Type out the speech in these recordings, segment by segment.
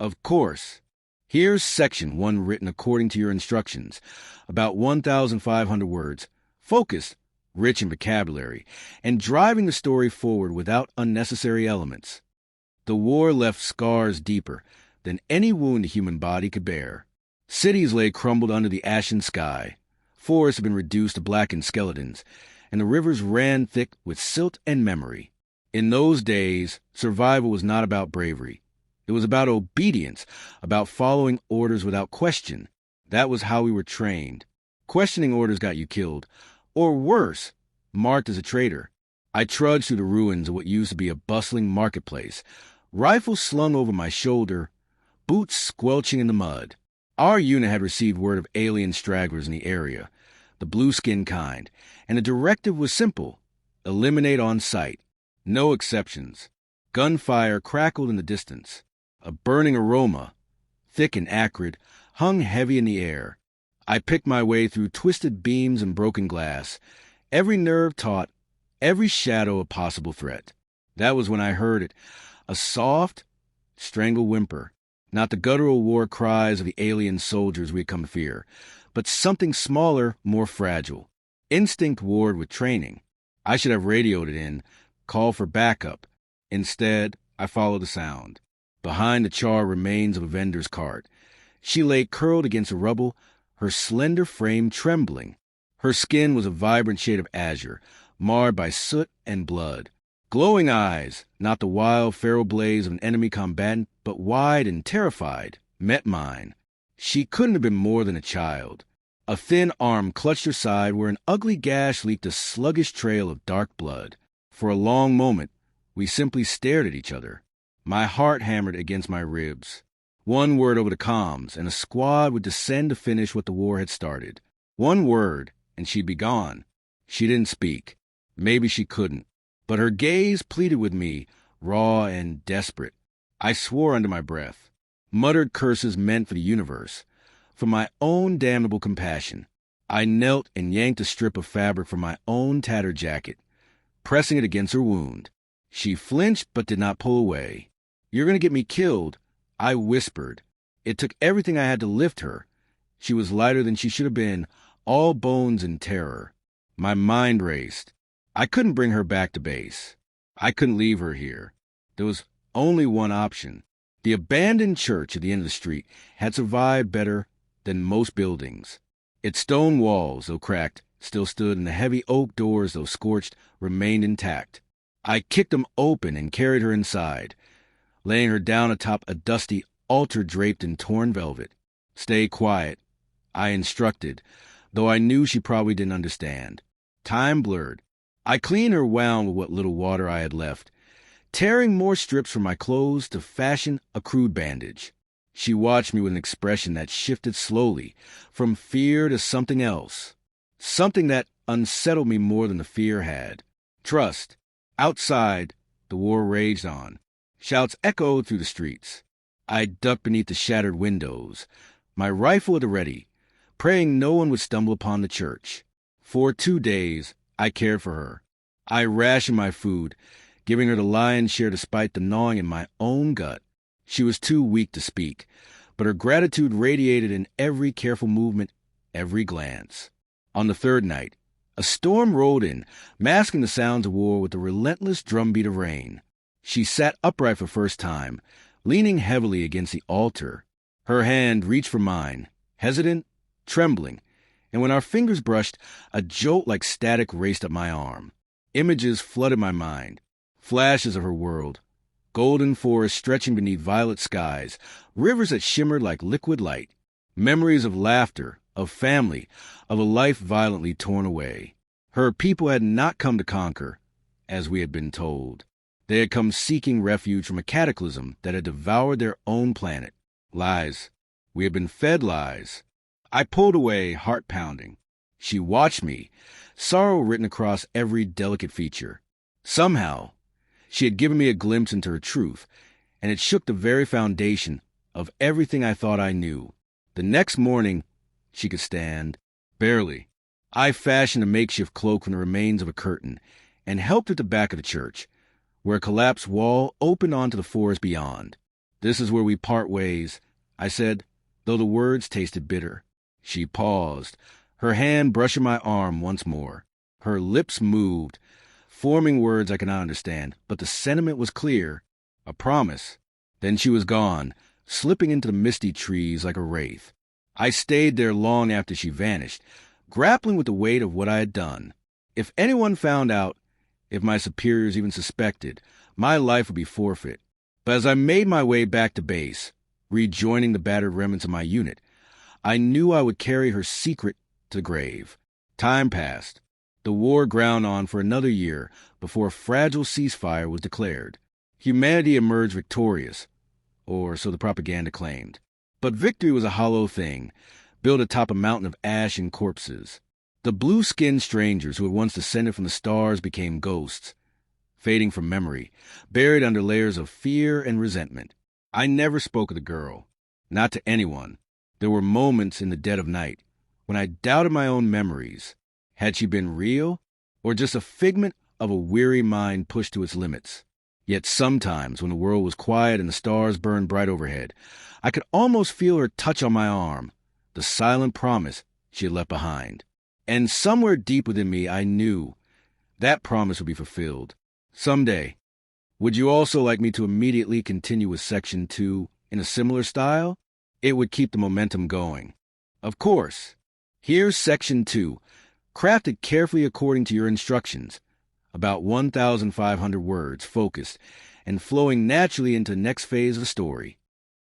Of course. Here's section 1 written according to your instructions, about 1,500 words, focused, rich in vocabulary, and driving the story forward without unnecessary elements. The war left scars deeper than any wound the human body could bear. Cities lay crumbled under the ashen sky. Forests had been reduced to blackened skeletons, and the rivers ran thick with silt and memory. In those days, survival was not about bravery. It was about obedience, about following orders without question. That was how we were trained. Questioning orders got you killed, or worse, marked as a traitor. I trudged through the ruins of what used to be a bustling marketplace, rifle slung over my shoulder, boots squelching in the mud. Our unit had received word of alien stragglers in the area, the blue-skinned kind, and the directive was simple: eliminate on sight. No exceptions. Gunfire crackled in the distance. A burning aroma, thick and acrid, hung heavy in the air. I picked my way through twisted beams and broken glass, every nerve taut, every shadow a possible threat. That was when I heard it, a soft, strangled whimper, not the guttural war cries of the alien soldiers we had come to fear, but something smaller, more fragile. Instinct warred with training. I should have radioed it in, called for backup. Instead, I followed the sound. Behind the charred remains of a vendor's cart, she lay curled against the rubble, her slender frame trembling. Her skin was a vibrant shade of azure, marred by soot and blood. Glowing eyes, not the wild, feral blaze of an enemy combatant, but wide and terrified, met mine. She couldn't have been more than a child. A thin arm clutched her side where an ugly gash leaked a sluggish trail of dark blood. For a long moment, we simply stared at each other. My heart hammered against my ribs. One word over the comms, and a squad would descend to finish what the war had started. One word, and she'd be gone. She didn't speak. Maybe she couldn't. But her gaze pleaded with me, raw and desperate. I swore under my breath. Muttered curses meant for the universe. For my own damnable compassion. I knelt and yanked a strip of fabric from my own tattered jacket, pressing it against her wound. She flinched but did not pull away. "You're going to get me killed," I whispered. It took everything I had to lift her. She was lighter than she should have been, all bones and terror. My mind raced. I couldn't bring her back to base. I couldn't leave her here. There was only one option. The abandoned church at the end of the street had survived better than most buildings. Its stone walls, though cracked, still stood, and the heavy oak doors, though scorched, remained intact. I kicked them open and carried her inside, laying her down atop a dusty altar draped in torn velvet. "Stay quiet," I instructed, though I knew she probably didn't understand. Time blurred. I cleaned her wound with what little water I had left, tearing more strips from my clothes to fashion a crude bandage. She watched me with an expression that shifted slowly, from fear to something else. Something that unsettled me more than the fear had. Trust. Outside, the war raged on. Shouts echoed through the streets. I ducked beneath the shattered windows, my rifle at the ready, praying no one would stumble upon the church. For 2 days, I cared for her. I rationed my food, giving her the lion's share despite the gnawing in my own gut. She was too weak to speak, but her gratitude radiated in every careful movement, every glance. On the 3rd night, a storm rolled in, masking the sounds of war with the relentless drumbeat of rain. She sat upright for the first time, leaning heavily against the altar. Her hand reached for mine, hesitant, trembling, and when our fingers brushed, a jolt like static raced up my arm. Images flooded my mind, flashes of her world, golden forests stretching beneath violet skies, rivers that shimmered like liquid light, memories of laughter, of family, of a life violently torn away. Her people had not come to conquer, as we had been told. They had come seeking refuge from a cataclysm that had devoured their own planet. Lies. We had been fed lies. I pulled away, heart pounding. She watched me, sorrow written across every delicate feature. Somehow, she had given me a glimpse into her truth, and it shook the very foundation of everything I thought I knew. The next morning, she could stand. Barely. I fashioned a makeshift cloak from the remains of a curtain and helped her to the back of the church, where a collapsed wall opened onto the forest beyond. This is where we part ways, I said, though the words tasted bitter. She paused, her hand brushing my arm once more. Her lips moved, forming words I could not understand, but the sentiment was clear. A promise. Then she was gone, slipping into the misty trees like a wraith. I stayed there long after she vanished, grappling with the weight of what I had done. If anyone found out, if my superiors even suspected, my life would be forfeit. But as I made my way back to base, rejoining the battered remnants of my unit, I knew I would carry her secret to the grave. Time passed. The war ground on for another year before a fragile ceasefire was declared. Humanity emerged victorious, or so the propaganda claimed. But victory was a hollow thing, built atop a mountain of ash and corpses. The blue-skinned strangers who had once descended from the stars became ghosts, fading from memory, buried under layers of fear and resentment. I never spoke of the girl, not to anyone. There were moments in the dead of night when I doubted my own memories. Had she been real, or just a figment of a weary mind pushed to its limits? Yet sometimes, when the world was quiet and the stars burned bright overhead, I could almost feel her touch on my arm, the silent promise she had left behind. And somewhere deep within me, I knew that promise would be fulfilled. Someday. Would you also like me to immediately continue with Section 2 in a similar style? It would keep the momentum going. Of course. Here's Section 2, crafted carefully according to your instructions, about 1,500 words, focused, and flowing naturally into the next phase of the story.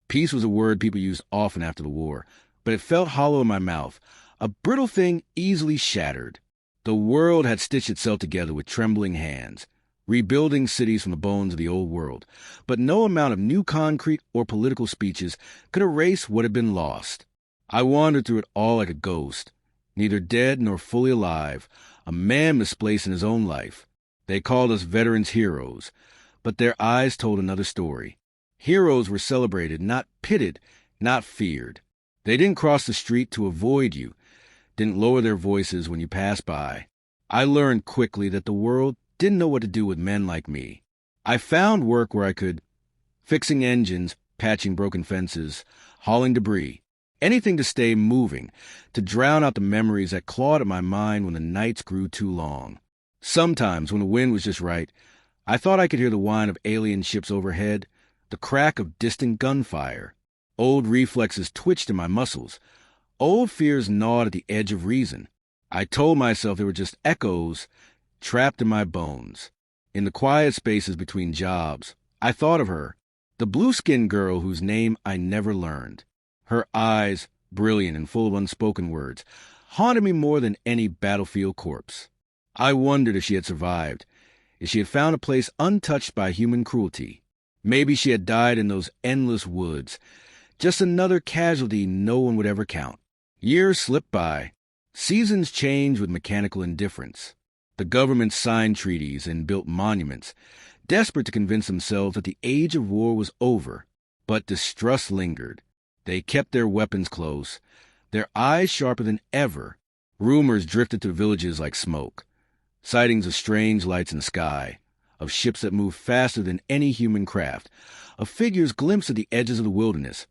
Peace was a word people used often after the war, but it felt hollow in my mouth, a brittle thing easily shattered. The world had stitched itself together with trembling hands, rebuilding cities from the bones of the old world, but no amount of new concrete or political speeches could erase what had been lost. I wandered through it all like a ghost, neither dead nor fully alive, a man misplaced in his own life. They called us veterans heroes, but their eyes told another story. Heroes were celebrated, not pitted, not feared. They didn't cross the street to avoid you, didn't lower their voices when you passed by. I learned quickly that the world didn't know what to do with men like me. I found work where I could, fixing engines, patching broken fences, hauling debris, anything to stay moving, to drown out the memories that clawed at my mind when the nights grew too long. Sometimes, when the wind was just right, I thought I could hear the whine of alien ships overhead, the crack of distant gunfire. Old reflexes twitched in my muscles. Old fears gnawed at the edge of reason. I told myself they were just echoes trapped in my bones. In the quiet spaces between jobs, I thought of her, the blue-skinned girl whose name I never learned. Her eyes, brilliant and full of unspoken words, haunted me more than any battlefield corpse. I wondered if she had survived, if she had found a place untouched by human cruelty. Maybe she had died in those endless woods, just another casualty no one would ever count. Years slipped by. Seasons changed with mechanical indifference. The government signed treaties and built monuments, desperate to convince themselves that the age of war was over. But distrust lingered. They kept their weapons close, their eyes sharper than ever. Rumors drifted through villages like smoke. Sightings of strange lights in the sky, of ships that moved faster than any human craft, of figures glimpsed at the edges of the wilderness,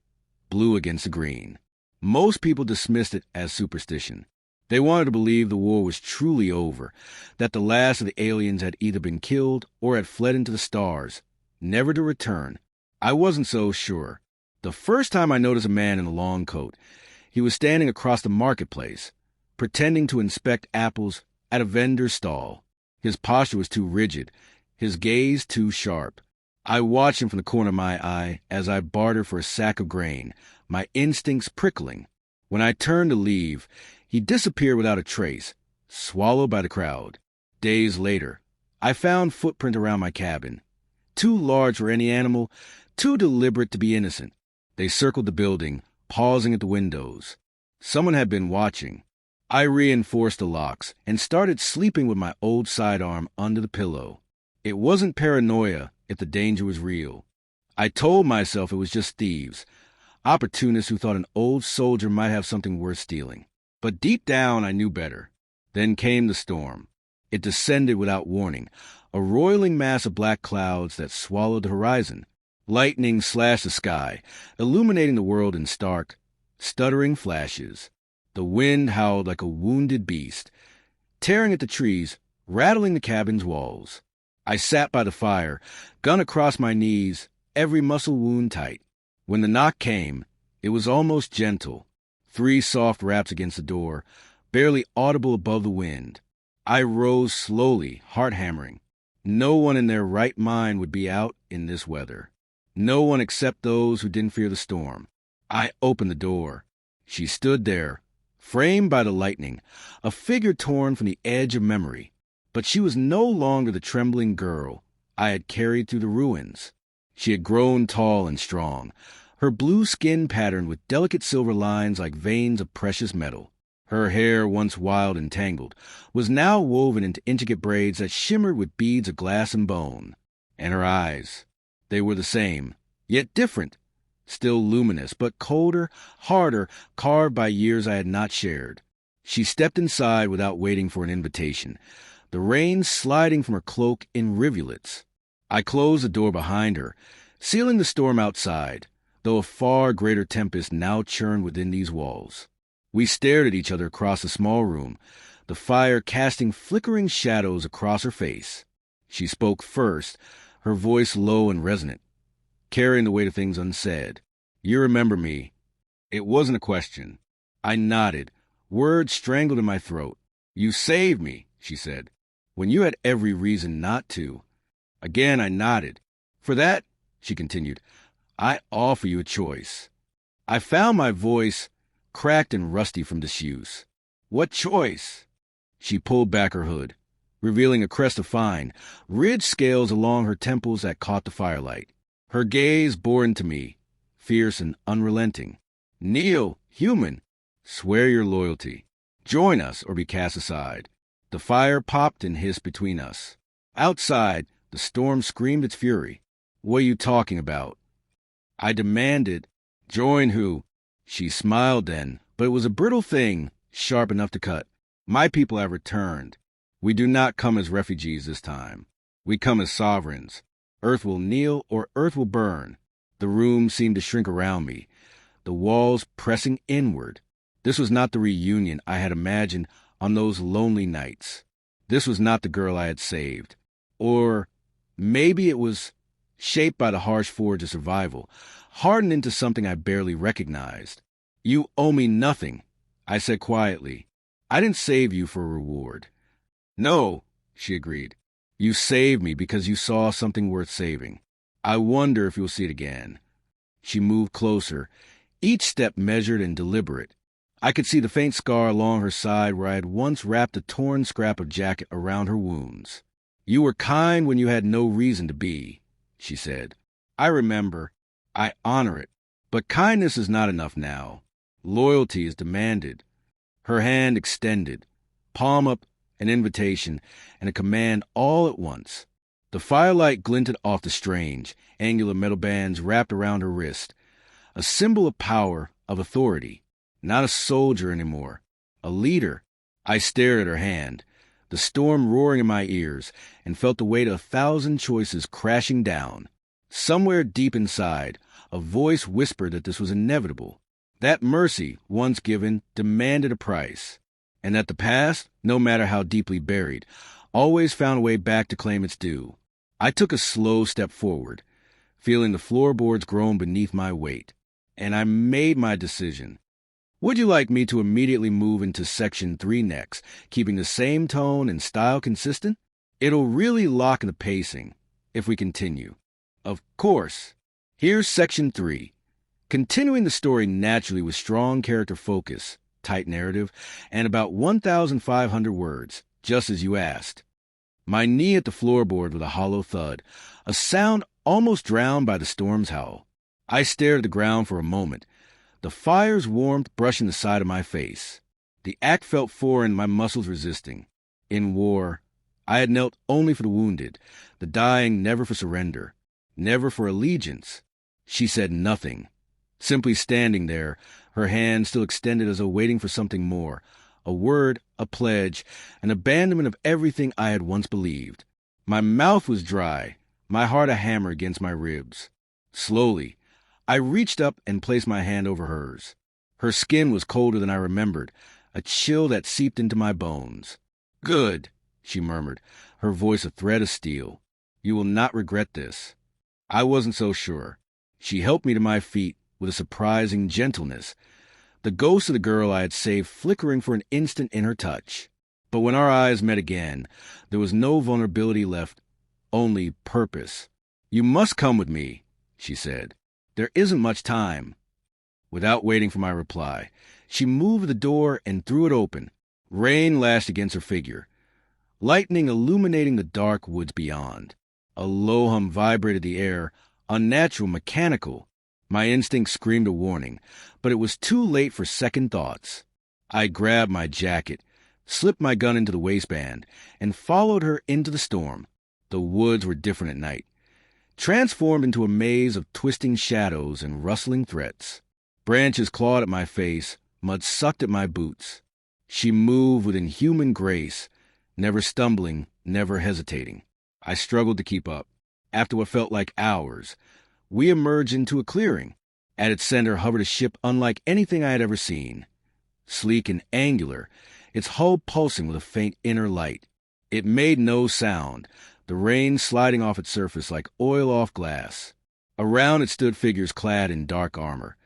blue against the green. Most people dismissed it as superstition. They wanted to believe the war was truly over, that the last of the aliens had either been killed or had fled into the stars, never to return. I wasn't so sure. The first time I noticed a man in a long coat, he was standing across the marketplace, pretending to inspect apples at a vendor's stall. His posture was too rigid, his gaze too sharp. I watched him from the corner of my eye as I bartered for a sack of grain, my instincts prickling. When I turned to leave, he disappeared without a trace, swallowed by the crowd. Days later, I found footprint around my cabin. Too large for any animal, too deliberate to be innocent. They circled the building, pausing at the windows. Someone had been watching. I reinforced the locks and started sleeping with my old sidearm under the pillow. It wasn't paranoia if the danger was real. I told myself it was just thieves, opportunists who thought an old soldier might have something worth stealing. But deep down I knew better. Then came the storm. It descended without warning, a roiling mass of black clouds that swallowed the horizon. Lightning slashed the sky, illuminating the world in stark, stuttering flashes. The wind howled like a wounded beast, tearing at the trees, rattling the cabin's walls. I sat by the fire, gun across my knees, every muscle wound tight. When the knock came, it was almost gentle. 3 soft raps against the door, barely audible above the wind. I rose slowly, heart hammering. No one in their right mind would be out in this weather. No one except those who didn't fear the storm. I opened the door. She stood there, framed by the lightning, a figure torn from the edge of memory. But she was no longer the trembling girl I had carried through the ruins. She had grown tall and strong, her blue skin patterned with delicate silver lines like veins of precious metal. Her hair, once wild and tangled, was now woven into intricate braids that shimmered with beads of glass and bone. And her eyes, they were the same, yet different, still luminous, but colder, harder, carved by years I had not shared. She stepped inside without waiting for an invitation, the rain sliding from her cloak in rivulets. I closed the door behind her, sealing the storm outside, though a far greater tempest now churned within these walls. We stared at each other across the small room, the fire casting flickering shadows across her face. She spoke first, her voice low and resonant, carrying the weight of things unsaid. "You remember me." It wasn't a question. I nodded, words strangled in my throat. "You saved me," she said, "when you had every reason not to." Again I nodded. "For that," she continued, "I offer you a choice." I found my voice cracked and rusty from disuse. "What choice?" She pulled back her hood, revealing a crest of fine, ridged scales along her temples that caught the firelight. Her gaze bore into me, fierce and unrelenting. "Kneel, human. Swear your loyalty. Join us or be cast aside." The fire popped and hissed between us. Outside, the storm screamed its fury. "What are you talking about?" I demanded. "Join who?" She smiled then, but it was a brittle thing, sharp enough to cut. "My people have returned. We do not come as refugees this time. We come as sovereigns. Earth will kneel or earth will burn." The room seemed to shrink around me, the walls pressing inward. This was not the reunion I had imagined on those lonely nights. This was not the girl I had saved. Or maybe it was shaped by the harsh forge of survival, hardened into something I barely recognized. "You owe me nothing," I said quietly. "I didn't save you for a reward." "No," she agreed. "You saved me because you saw something worth saving. I wonder if you'll see it again." She moved closer, each step measured and deliberate. I could see the faint scar along her side where I had once wrapped a torn scrap of jacket around her wounds. "You were kind when you had no reason to be," she said. "I remember. I honor it. But kindness is not enough now. Loyalty is demanded." Her hand extended, palm up, an invitation, and a command all at once. The firelight glinted off the strange, angular metal bands wrapped around her wrist, a symbol of power, of authority. Not a soldier anymore, a leader. I stared at her hand, the storm roaring in my ears, and felt the weight of 1,000 choices crashing down. Somewhere deep inside, a voice whispered that this was inevitable, that mercy, once given, demanded a price, and that the past, no matter how deeply buried, always found a way back to claim its due. I took a slow step forward, feeling the floorboards groan beneath my weight, and I made my decision. Would you like me to immediately move into Section 3 next, keeping the same tone and style consistent? It'll really lock the pacing, if we continue. Of course. Here's Section 3. Continuing the story naturally with strong character focus, tight narrative, and about 1,500 words, just as you asked. My knee hit the floorboard with a hollow thud, a sound almost drowned by the storm's howl. I stared at the ground for a moment, the fire's warmth brushing the side of my face. The act felt foreign, my muscles resisting. In war, I had knelt only for the wounded, the dying never for surrender, never for allegiance. She said nothing, simply standing there, her hand still extended as though waiting for something more, a word, a pledge, an abandonment of everything I had once believed. My mouth was dry, my heart a hammer against my ribs. Slowly, I reached up and placed my hand over hers. Her skin was colder than I remembered, a chill that seeped into my bones. "Good," she murmured, her voice a thread of steel. "You will not regret this." I wasn't so sure. She helped me to my feet with a surprising gentleness, the ghost of the girl I had saved flickering for an instant in her touch. But when our eyes met again, there was no vulnerability left, only purpose. "You must come with me," she said. "There isn't much time." Without waiting for my reply, she moved the door and threw it open. Rain lashed against her figure, lightning illuminating the dark woods beyond. A low hum vibrated the air, unnatural, mechanical. My instinct screamed a warning, but it was too late for second thoughts. I grabbed my jacket, slipped my gun into the waistband, and followed her into the storm. The woods were different at night, transformed into a maze of twisting shadows and rustling threats. Branches clawed at my face, mud sucked at my boots. She moved with inhuman grace, never stumbling, never hesitating. I struggled to keep up. After what felt like hours, we emerged into a clearing. At its center hovered a ship unlike anything I had ever seen. Sleek and angular, its hull pulsing with a faint inner light. It made no sound, the rain sliding off its surface like oil off glass. Around it stood figures clad in dark armor,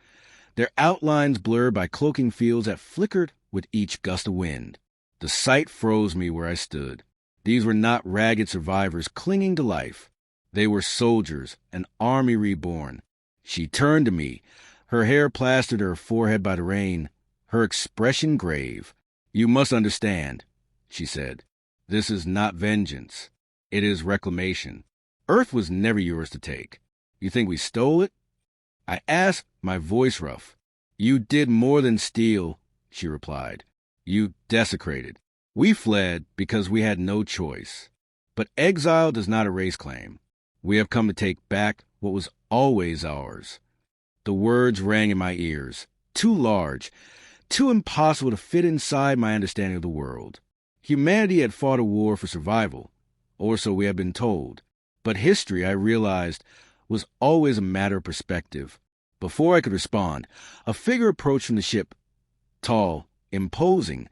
their outlines blurred by cloaking fields that flickered with each gust of wind. The sight froze me where I stood. These were not ragged survivors clinging to life. They were soldiers, an army reborn. She turned to me, her hair plastered to her forehead by the rain, her expression grave. "You must understand," she said. "This is not vengeance. It is reclamation. Earth was never yours to take. You think we stole it?" I asked, my voice rough. "You did more than steal," she replied. "You desecrated. We fled because we had no choice. But exile does not erase claim. We have come to take back what was always ours." The words rang in my ears, too large, too impossible to fit inside my understanding of the world. Humanity had fought a war for survival, or so we had been told. But history, I realized, was always a matter of perspective. Before I could respond, a figure approached from the ship, tall, imposing,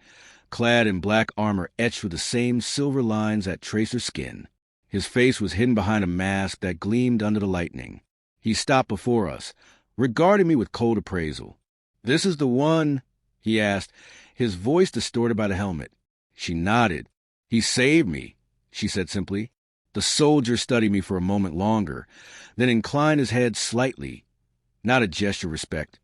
clad in black armor etched with the same silver lines that traced her skin. His face was hidden behind a mask that gleamed under the lightning. He stopped before us, regarding me with cold appraisal. "This is the one?" he asked, his voice distorted by the helmet. She nodded. "He saved me," she said simply. The soldier studied me for a moment longer, then inclined his head slightly. Not a gesture of respect,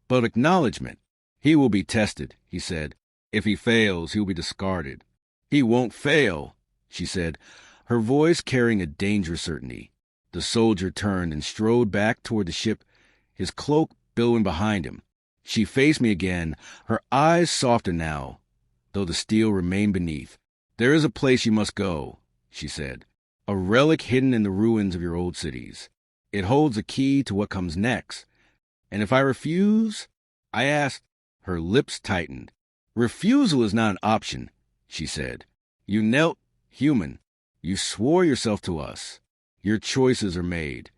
but acknowledgement. "He will be tested," he said. "If he fails, he will be discarded." "He won't fail," she said, her voice carrying a dangerous certainty. The soldier turned and strode back toward the ship, his cloak billowing behind him. She faced me again, her eyes softer now, though the steel remained beneath. "There is a place you must go," she said. "A relic hidden in the ruins of your old cities. It holds a key to what comes next. And if I refuse?" I asked. Her lips tightened. "Refusal is not an option," she said. "You knelt, human. You swore yourself to us. Your choices are made."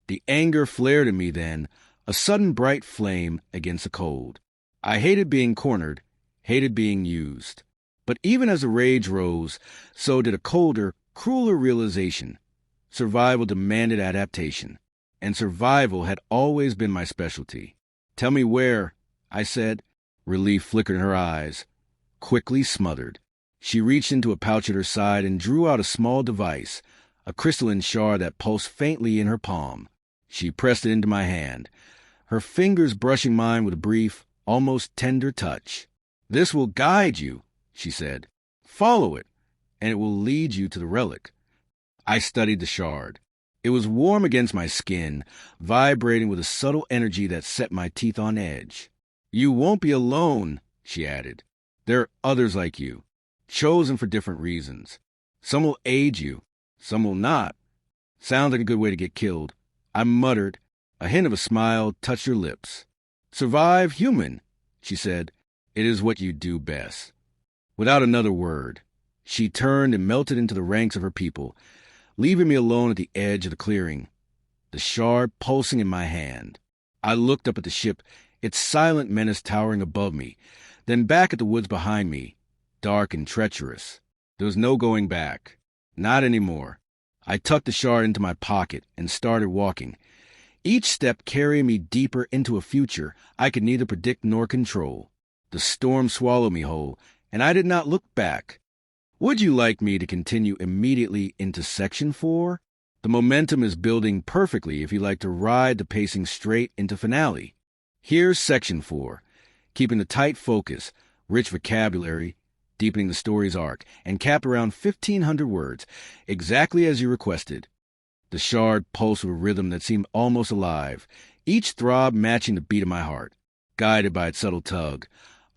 The anger flared in me then, a sudden bright flame against the cold. I hated being cornered, hated being used. But even as the rage rose, so did a colder, crueler realization. Survival demanded adaptation, and survival had always been my specialty. "Tell me where," I said. Relief flickered in her eyes, quickly smothered. She reached into a pouch at her side and drew out a small device, a crystalline shard that pulsed faintly in her palm. She pressed it into my hand, her fingers brushing mine with a brief, almost tender touch. "This will guide you," she said. "Follow it, and it will lead you to the relic." I studied the shard. It was warm against my skin, vibrating with a subtle energy that set my teeth on edge. "You won't be alone," she added. "There are others like you, chosen for different reasons. Some will aid you, some will not." "Sounds like a good way to get killed," I muttered. A hint of a smile touched her lips. "Survive human," she said. "It is what you do best." Without another word, she turned and melted into the ranks of her people, leaving me alone at the edge of the clearing. the shard pulsing in my hand. I looked up at the ship, its silent menace towering above me, then back at the woods behind me, dark and treacherous. There was no going back. Not anymore. I tucked the shard into my pocket and started walking, each step carrying me deeper into a future I could neither predict nor control. The storm swallowed me whole, and I did not look back. Would you like me to continue immediately into Section 4? The momentum is building perfectly if you like to ride the pacing straight into finale. Here's Section 4, keeping the tight focus, rich vocabulary, deepening the story's arc, and capped around 1,500 words, exactly as you requested. The shard pulsed with a rhythm that seemed almost alive, each throb matching the beat of my heart. Guided by its subtle tug,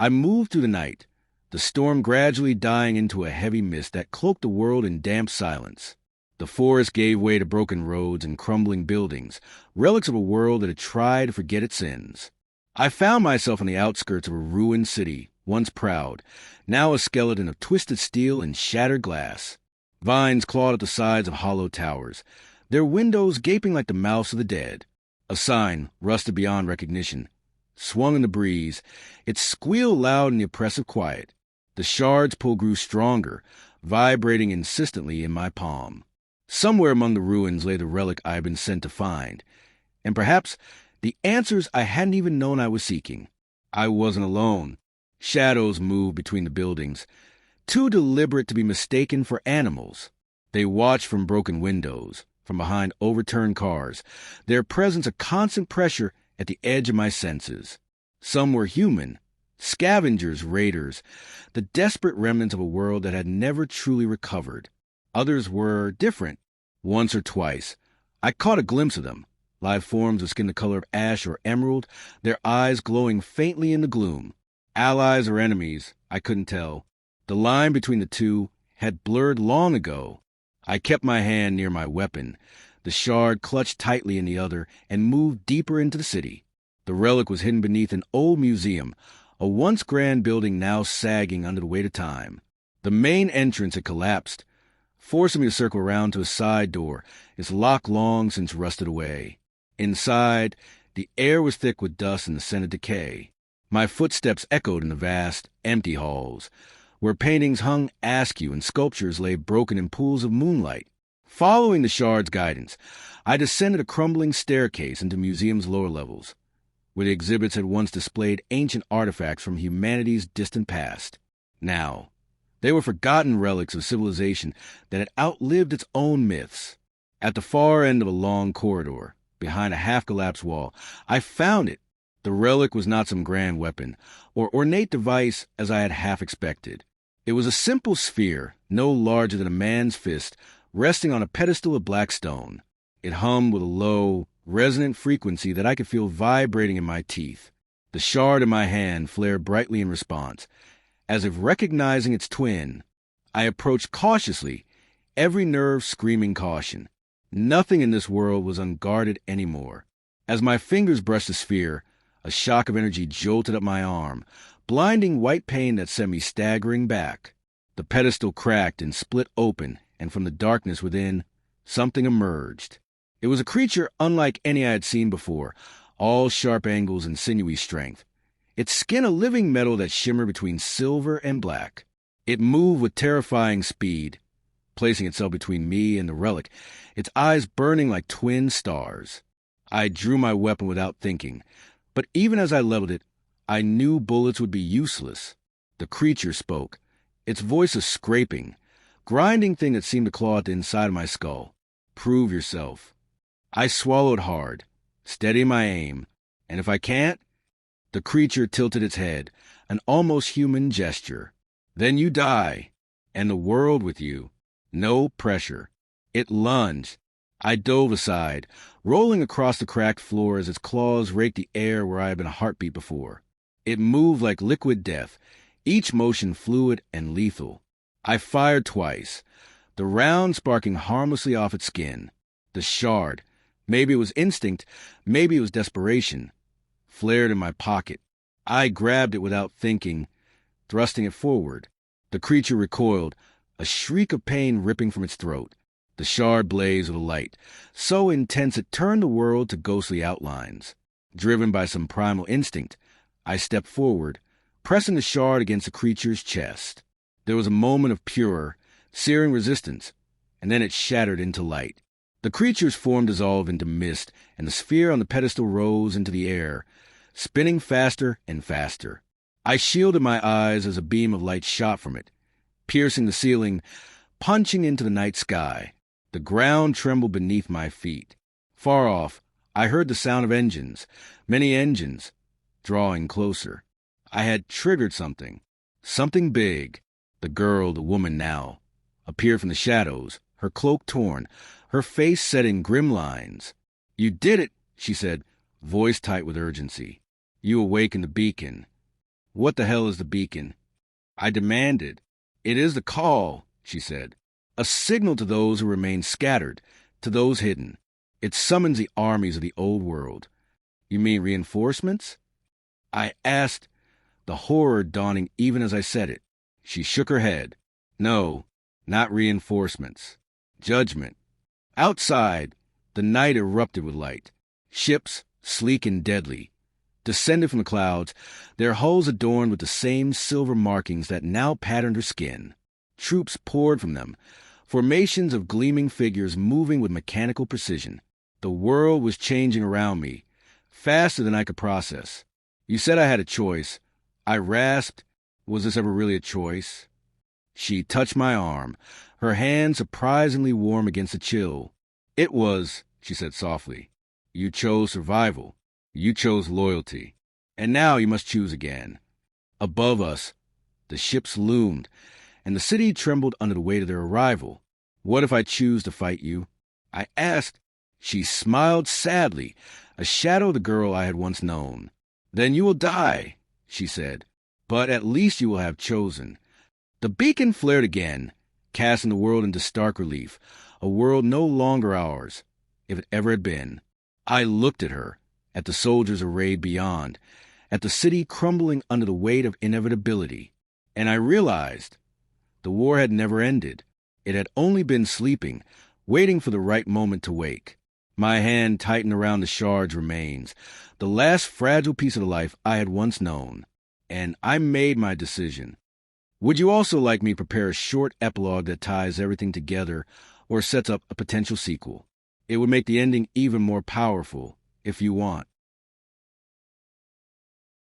I moved through the night, the storm gradually dying into a heavy mist that cloaked the world in damp silence. The forest gave way to broken roads and crumbling buildings, relics of a world that had tried to forget its sins. I found myself on the outskirts of a ruined city, once proud, now a skeleton of twisted steel and shattered glass. Vines clawed at the sides of hollow towers, their windows gaping like the mouths of the dead. A sign, rusted beyond recognition, swung in the breeze, its squeal loud in the oppressive quiet. The shard's pull grew stronger, vibrating insistently in my palm. Somewhere among the ruins lay the relic I had been sent to find, and perhaps the answers I hadn't even known I was seeking. I wasn't alone. Shadows moved between the buildings, too deliberate to be mistaken for animals. They watched from broken windows, from behind overturned cars, their presence a constant pressure at the edge of my senses. Some were human, scavengers, raiders, the desperate remnants of a world that had never truly recovered. Others were different. Once or twice, I caught a glimpse of them, live forms with skin the color of ash or emerald, their eyes glowing faintly in the gloom. Allies or enemies, I couldn't tell. The line between the two had blurred long ago. I kept my hand near my weapon, the shard clutched tightly in the other, and moved deeper into the city. The relic was hidden beneath an old museum, a once grand building now sagging under the weight of time. The main entrance had collapsed, forcing me to circle around to a side door, its lock long since rusted away. Inside, the air was thick with dust and the scent of decay. My footsteps echoed in the vast, empty halls, where paintings hung askew and sculptures lay broken in pools of moonlight. Following the shard's guidance, I descended a crumbling staircase into the museum's lower levels, where the exhibits had once displayed ancient artifacts from humanity's distant past. Now, they were forgotten relics of civilization that had outlived its own myths. At the far end of a long corridor, behind a half-collapsed wall, I found it. The relic was not some grand weapon or ornate device as I had half expected. It was a simple sphere, no larger than a man's fist, resting on a pedestal of black stone. It hummed with a low, resonant frequency that I could feel vibrating in my teeth. The shard in my hand flared brightly in response. As if recognizing its twin, I approached cautiously, every nerve screaming caution. Nothing in this world was unguarded anymore. As my fingers brushed the sphere, a shock of energy jolted up my arm, blinding white pain that sent me staggering back. The pedestal cracked and split open, and from the darkness within, something emerged. It was a creature unlike any I had seen before, all sharp angles and sinewy strength. Its skin a living metal that shimmered between silver and black. It moved with terrifying speed, placing itself between me and the relic, its eyes burning like twin stars. I drew my weapon without thinking, but even as I leveled it, I knew bullets would be useless. The creature spoke, its voice a scraping, grinding thing that seemed to claw at the inside of my skull. Prove yourself. I swallowed hard, steadying my aim, and if I can't, the creature tilted its head, an almost human gesture. Then you die, and the world with you. No pressure. It lunged. I dove aside, rolling across the cracked floor as its claws raked the air where I had been a heartbeat before. It moved like liquid death, each motion fluid and lethal. I fired twice, the round sparking harmlessly off its skin. The shard, maybe it was instinct, maybe it was desperation, flared in my pocket. I grabbed it without thinking, thrusting it forward. The creature recoiled, a shriek of pain ripping from its throat. the shard blaze of a light, so intense it turned the world to ghostly outlines. Driven by some primal instinct, I stepped forward, pressing the shard against the creature's chest. There was a moment of pure, searing resistance, and then it shattered into light. The creature's form dissolved into mist, and the sphere on the pedestal rose into the air, spinning faster and faster. I shielded my eyes as a beam of light shot from it, piercing the ceiling, punching into the night sky. The ground trembled beneath my feet. Far off, I heard the sound of engines, many engines, drawing closer. I had triggered something. Something big. The girl, the woman now, appeared from the shadows, her cloak torn, her face set in grim lines. "You did it," she said, voice tight with urgency. "You awakened the beacon." "What the hell is the beacon?" I demanded. "It is the call," she said. "A signal to those who remain scattered, to those hidden. It summons the armies of the old world." "You mean reinforcements?" I asked, the horror dawning even as I said it. She shook her head. "No, not reinforcements. Judgment." Outside, the night erupted with light. Ships, sleek and deadly, descended from the clouds, their hulls adorned with the same silver markings that now patterned her skin. Troops poured from them, formations of gleaming figures moving with mechanical precision. The world was changing around me, faster than I could process. "You said I had a choice." I rasped. Was this ever really a choice? She touched my arm, her hand surprisingly warm against the chill. "It was," she said softly. "You chose survival. You chose loyalty. And now you must choose again." Above us, the ships loomed, and the city trembled under the weight of their arrival. "What if I choose to fight you?" I asked. She smiled sadly, a shadow of the girl I had once known. "Then you will die," she said. "But at least you will have chosen." The beacon flared again, casting the world into stark relief, a world no longer ours, if it ever had been. I looked at her, at the soldiers arrayed beyond, at the city crumbling under the weight of inevitability, and I realized the war had never ended. It had only been sleeping, waiting for the right moment to wake. My hand tightened around the shard's remains, the last fragile piece of the life I had once known, and I made my decision. Would you also like me to prepare a short epilogue that ties everything together or sets up a potential sequel? It would make the ending even more powerful, if you want.